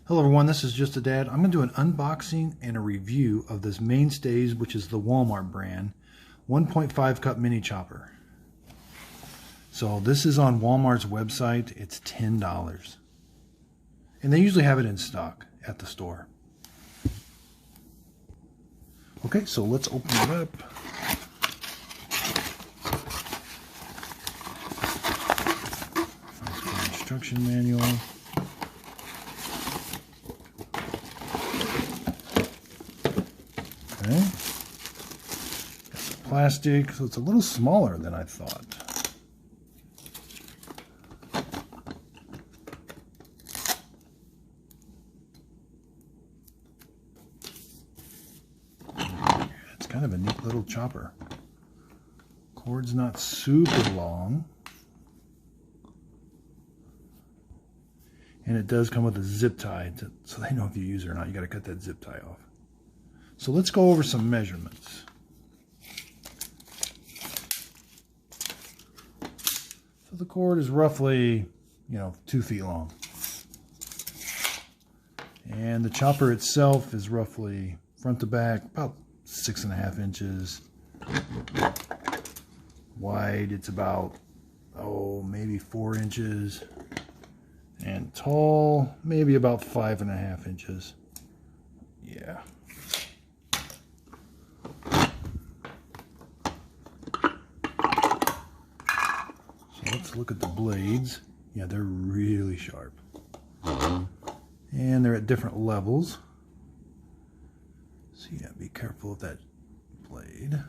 Hello everyone, this is Just a Dad. I'm going to do an unboxing and a review of this Mainstays, which is the Walmart brand, 1.5 cup mini chopper. So this is on Walmart's website. It's $10. And they usually have it in stock at the store. Okay, so let's open it up. Nice little instruction manual. Okay. Got some plastic, so it's a little smaller than I thought. It's kind of a neat little chopper. Cord's not super long. And it does come with a zip tie, so they know if you use it or not. You got to cut that zip tie off. So let's go over some measurements. So the cord is roughly, 2 feet long. And the chopper itself is roughly front to back about 6.5 inches. Wide, it's about, maybe 4 inches. And tall, maybe about 5.5 inches. Yeah. Let's look at the blades. Yeah, they're really sharp. And they're at different levels. So yeah, be careful with that blade.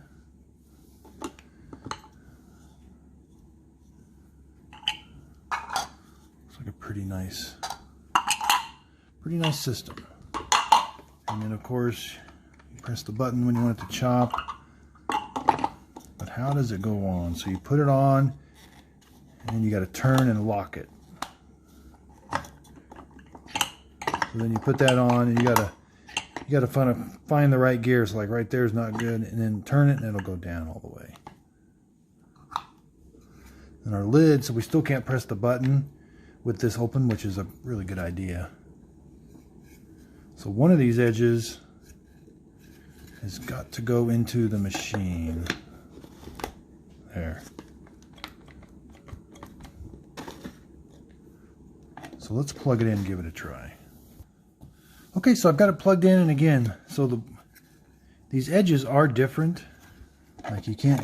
Looks like a pretty nice system. And then of course, you press the button when you want it to chop. But how does it go on? So you put it on, and you got to turn and lock it. So then you put that on, and you got to find the right gear. So like right there is not good, and then turn it, and it'll go down all the way. And our lid, so we still can't press the button with this open, which is a really good idea. So one of these edges has got to go into the machine. There. So let's plug it in and give it a try. Okay, so I've got it plugged in, and again, so these edges are different. Like you can't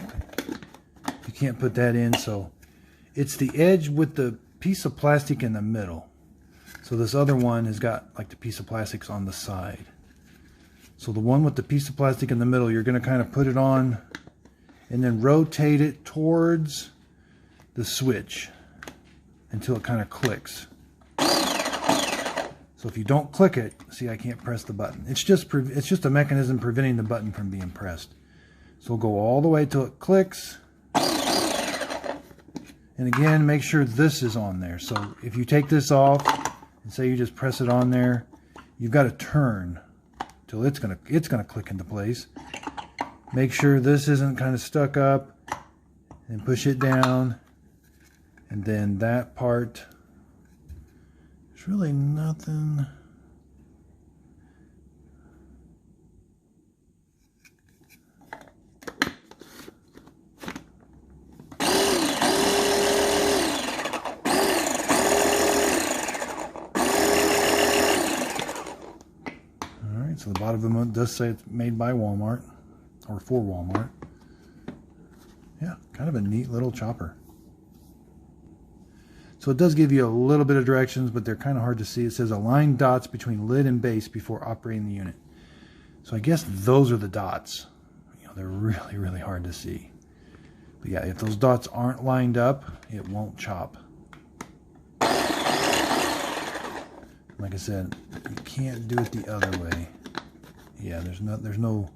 put that in, so it's the edge with the piece of plastic in the middle. So this other one has got like the piece of plastics on the side. So the one with the piece of plastic in the middle, you're going to kind of put it on and then rotate it towards the switch until it kind of clicks. So if you don't click it, see, I can't press the button. It's just a mechanism preventing the button from being pressed. So we'll go all the way till it clicks. And again, make sure this is on there. So if you take this off and say you just press it on there, you've got to turn till it's gonna click into place. Make sure this isn't kind of stuck up, and push it down, and then that part. There's really nothing. Alright, so the bottom of it does say it's made by Walmart, or for Walmart. Yeah, kind of a neat little chopper. So it does give you a little bit of directions, but they're kind of hard to see. It says align dots between lid and base before operating the unit. So I guess those are the dots. They're really, really hard to see. But yeah, if those dots aren't lined up, it won't chop. Like I said, you can't do it the other way. Yeah, there's no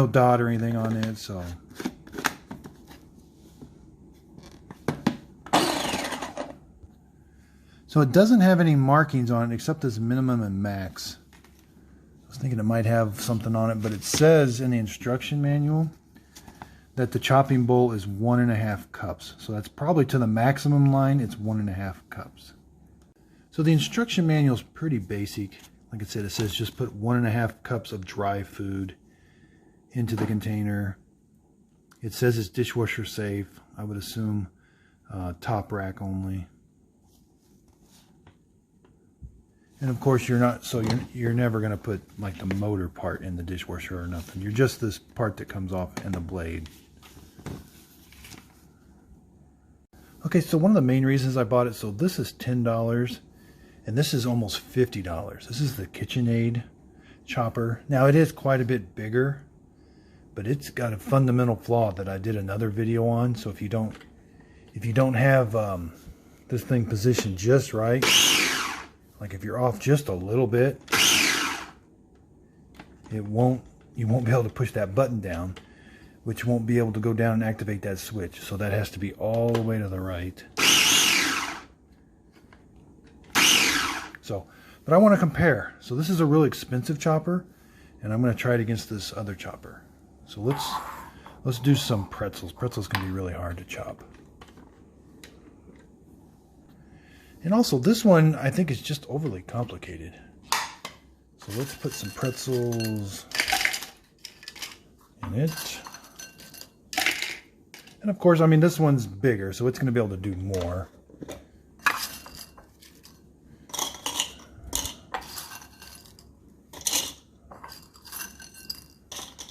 dot or anything on it, so. So it doesn't have any markings on it except this minimum and max. I was thinking it might have something on it, but it says in the instruction manual that the chopping bowl is 1.5 cups. So that's probably to the maximum line, it's 1.5 cups. So the instruction manual is pretty basic. Like I said, it says just put 1.5 cups of dry food into the container. It says it's dishwasher safe. I would assume top rack only. And of course you're never going to put like the motor part in the dishwasher or nothing. You're just this part that comes off and the blade. Okay, so one of the main reasons I bought it, so this is $10 and this is almost $50. This is the KitchenAid chopper. Now it is quite a bit bigger, but it's got a fundamental flaw that I did another video on. So if you don't have this thing positioned just right, like if you're off just a little bit, you won't be able to push that button down, which won't be able to go down and activate that switch. So that has to be all the way to the right. So, but I want to compare. So this is a really expensive chopper, and I'm going to try it against this other chopper. So let's do some pretzels. Pretzels can be really hard to chop. And also this one I think is just overly complicated. So let's put some pretzels in it. And of course, I mean, this one's bigger, so it's going to be able to do more.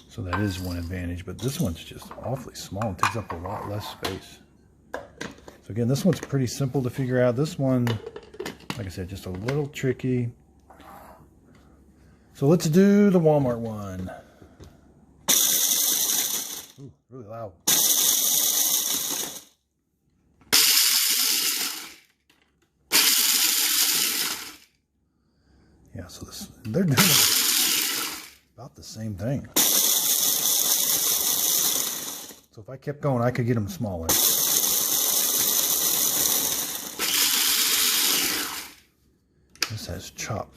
So that is one advantage, but this one's just awfully small. It takes up a lot less space. So again, this one's pretty simple to figure out. This one, like I said, just a little tricky. So let's do the Walmart one. Ooh, really loud. Yeah, so they're doing about the same thing. So if I kept going, I could get them smaller. This has chop.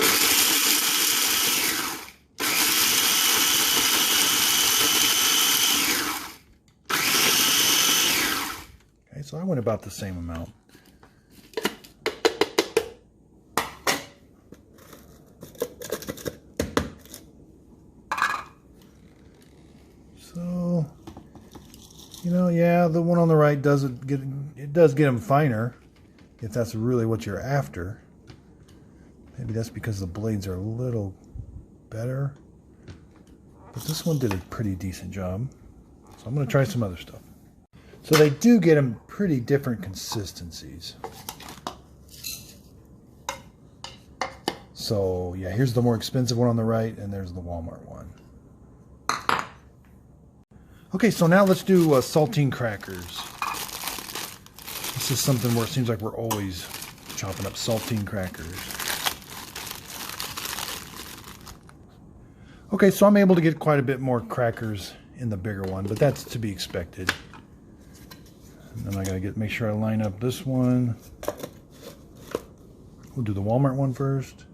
Okay, so I went about the same amount. So, you know, yeah, the one on the right does get them finer, if that's really what you're after. Maybe that's because the blades are a little better. But this one did a pretty decent job. So I'm going to try some other stuff. So they do get them pretty different consistencies. So yeah, here's the more expensive one on the right, and there's the Walmart one. Okay, so now let's do saltine crackers. This is something where it seems like we're always chopping up saltine crackers. Okay, so I'm able to get quite a bit more crackers in the bigger one, but that's to be expected. And then I gotta make sure I line up this one. We'll do the Walmart one first.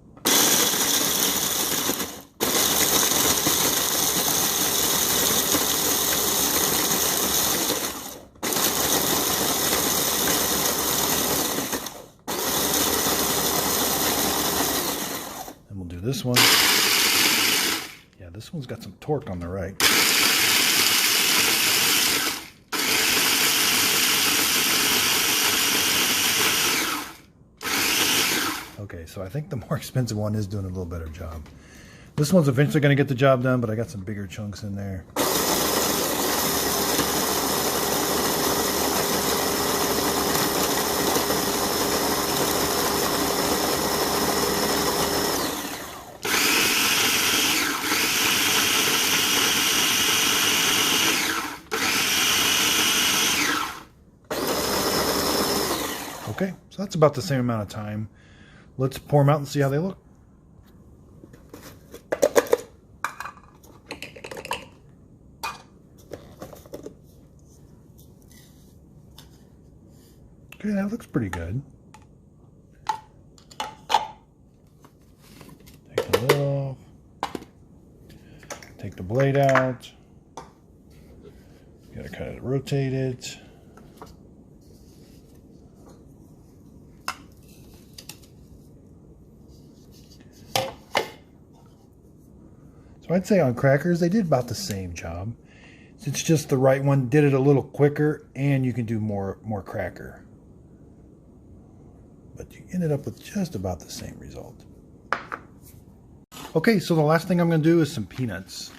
And we'll do this one. Yeah, this one's got some torque on the right. Okay, so I think the more expensive one is doing a little better job. This one's eventually going to get the job done, but I got some bigger chunks in there. Okay, so that's about the same amount of time. Let's pour them out and see how they look. Okay, that looks pretty good. Take the lid off. Take the blade out. Gotta kind of rotate it. So I'd say on crackers, they did about the same job. It's just the right one did it a little quicker, and you can do more cracker. But you ended up with just about the same result. Okay, so the last thing I'm going to do is some peanuts.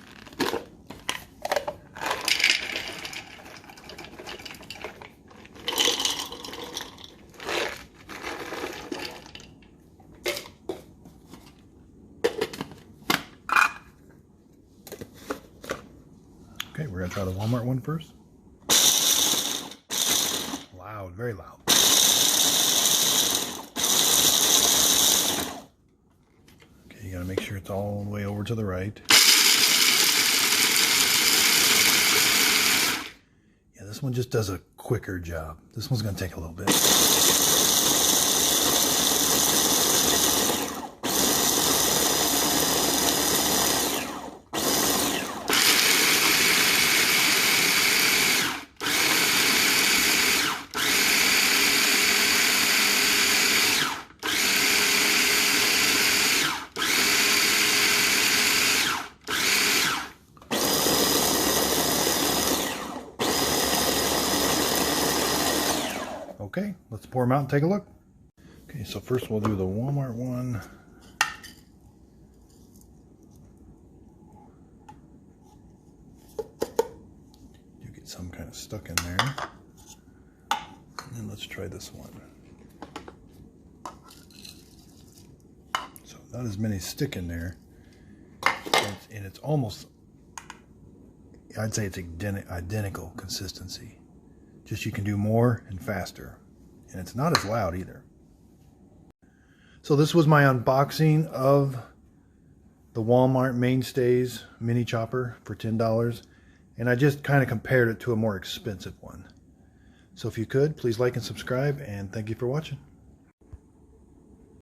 Okay, we're going to try the Walmart one first. Loud, very loud. Okay, you got to make sure it's all the way over to the right. Yeah, this one just does a quicker job. This one's going to take a little bit. Okay, let's pour them out and take a look. Okay, so first we'll do the Walmart one. You get some kind of stuck in there. And then let's try this one. So not as many stick in there. And it's almost, I'd say it's identical consistency. Just you can do more and faster. And it's not as loud either. So this was my unboxing of the Walmart Mainstays mini chopper for $10. And I just kind of compared it to a more expensive one. So if you could, please like and subscribe, and thank you for watching.